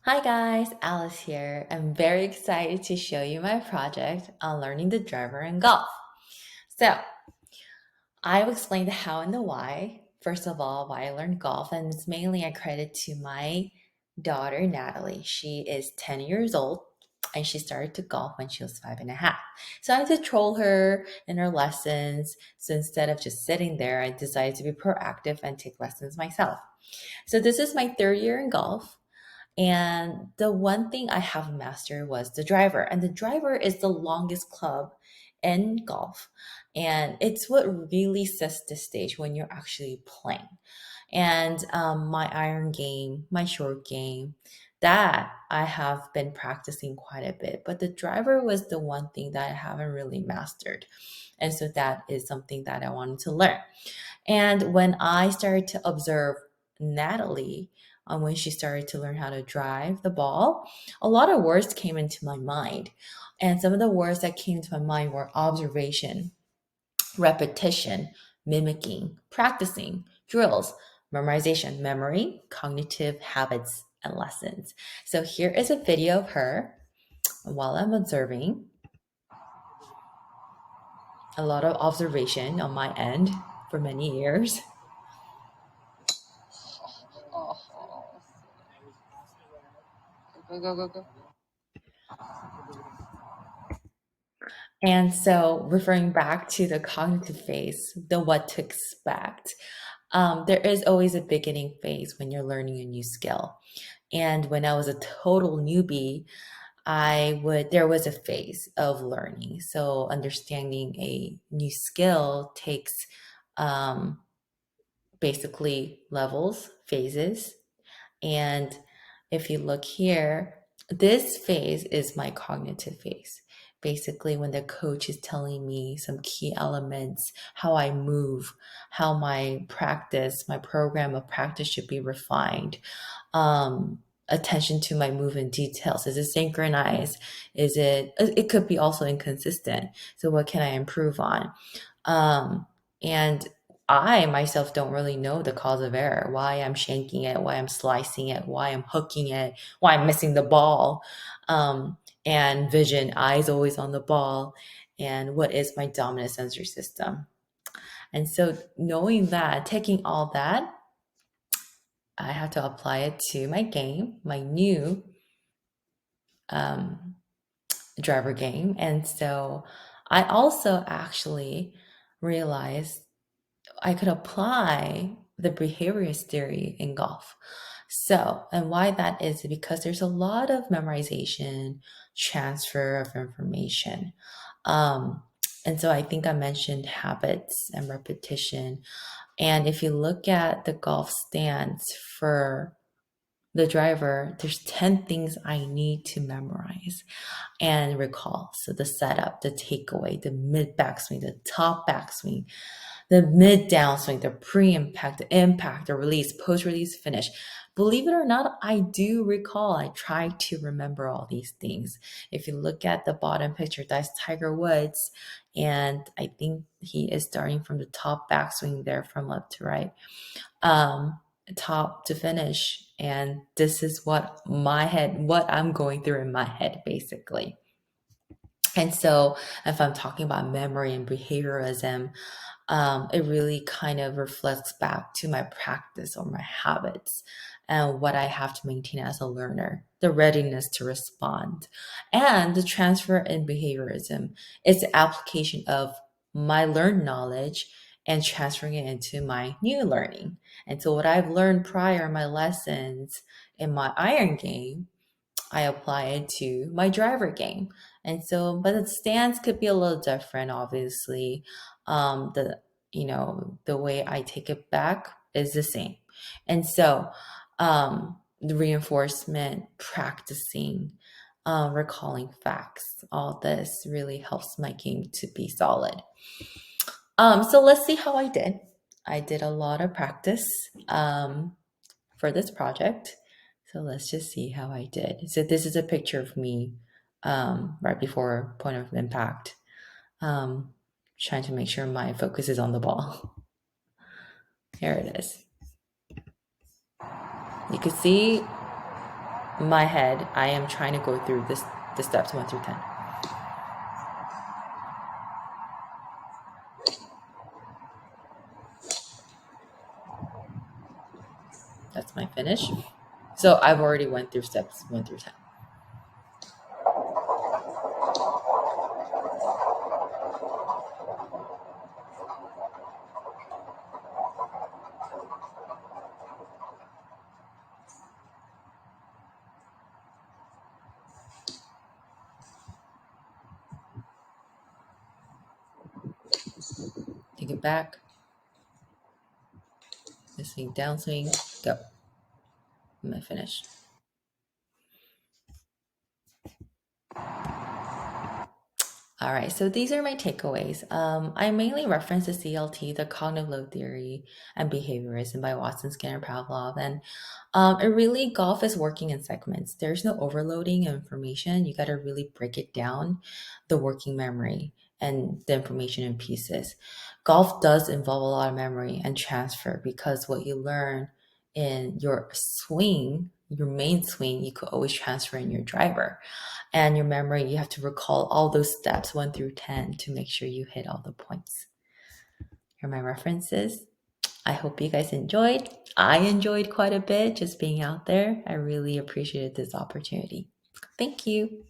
Hi guys, Alice here. I'm very excited to show you my project on learning the driver in golf. So, I will explain the how and the why. First of all, why I learned golf, and it's mainly I credit to my daughter Natalie. She is 10 years old and she started to golf when she was 5.5. So I had to troll her in her lessons. So instead of just sitting there, I decided to be proactive and take lessons myself. So this is my third year in golf. And the one thing I have mastered was the driver. And the driver is the longest club in golf. And it's what really sets the stage when you're actually playing. And my iron game, my short game, that I have been practicing quite a bit. But the driver was the one thing that I haven't really mastered. And so that is something that I wanted to learn. And when I started to observe Natalie, when she started to learn how to drive the ball, a lot of words came into my mind. And some of the words that came into my mind were observation, repetition, mimicking, practicing, drills, memorization, memory, cognitive habits, and lessons. So here is a video of her while I'm observing. A lot of observation on my end for many years. Oh, go, go, go, go. And so, referring back to the cognitive phase, the what to expect, there is always a beginning phase when you're learning a new skill. And when I was a total newbie, there was a phase of learning. So, understanding a new skill takes um, basically levels, phases. And if you look here, this phase is my cognitive phase. Basically, when the coach is telling me some key elements, how I move, how my practice, my program of practice should be refined, attention to my movement details. Is it synchronized? It could be also inconsistent. So, what can I improve on? And I myself don't really know the cause of error, why I'm shanking it, why I'm slicing it, why I'm hooking it, why I'm missing the ball. And vision, eyes always on the ball, and what is my dominant sensory system. And so, knowing that, taking all that, I have to apply it to my game, my new um, driver game. And so, I also actually realized I could apply the behaviorist theory in golf. So, and why that is because there's a lot of memorization, transfer of information. Um, and so I think I mentioned habits and repetition. And if you look at the golf stance for the driver, there's 10 things I need to memorize and recall. So the setup, the takeaway, the mid backswing, the top backswing, the mid downswing, the pre-impact, the impact, the release, post-release finish. Believe it or not, I do recall. I try to remember all these things. If you look at the bottom picture, that's Tiger Woods. And I think he is starting from the top backswing there from left to right, um, top to finish. And this is what I'm going through in my head, basically. And so, if I'm talking about memory and behaviorism, it really kind of reflects back to my practice or my habits and what I have to maintain as a learner, the readiness to respond. And the transfer in behaviorism is the application of my learned knowledge and transferring it into my new learning. And so, what I've learned prior, my lessons in my iron game, I apply it to my driver game. And so, but the stance could be a little different, obviously. The the way I take it back is the same. And so, the reinforcement, practicing, recalling facts, all this really helps my game to be solid. So let's see how I did. I did a lot of practice for this project. So let's just see how I did. So this is a picture of me right before point of impact, um, trying to make sure my focus is on the ball. Here it is. You can see in my head, I am trying to go through the steps 1 through 10. That's my finish. So I've already went through steps 1 through 10. Take it back. This swing, downswing, go. I'm gonna finish. All right, so these are my takeaways. I mainly reference the CLT, the cognitive load theory, and behaviorism by Watson, Skinner, Pavlov, and it really golf is working in segments. There's no overloading of information. You got to really break it down, the working memory and the information in pieces. Golf does involve a lot of memory and transfer because what you learn in your swing, your main swing, you could always transfer in your driver. And your memory, you have to recall all those steps 1 through 10 to make sure you hit all the points. Here are my references. I hope you guys enjoyed. I enjoyed quite a bit just being out there. I really appreciated this opportunity. Thank you.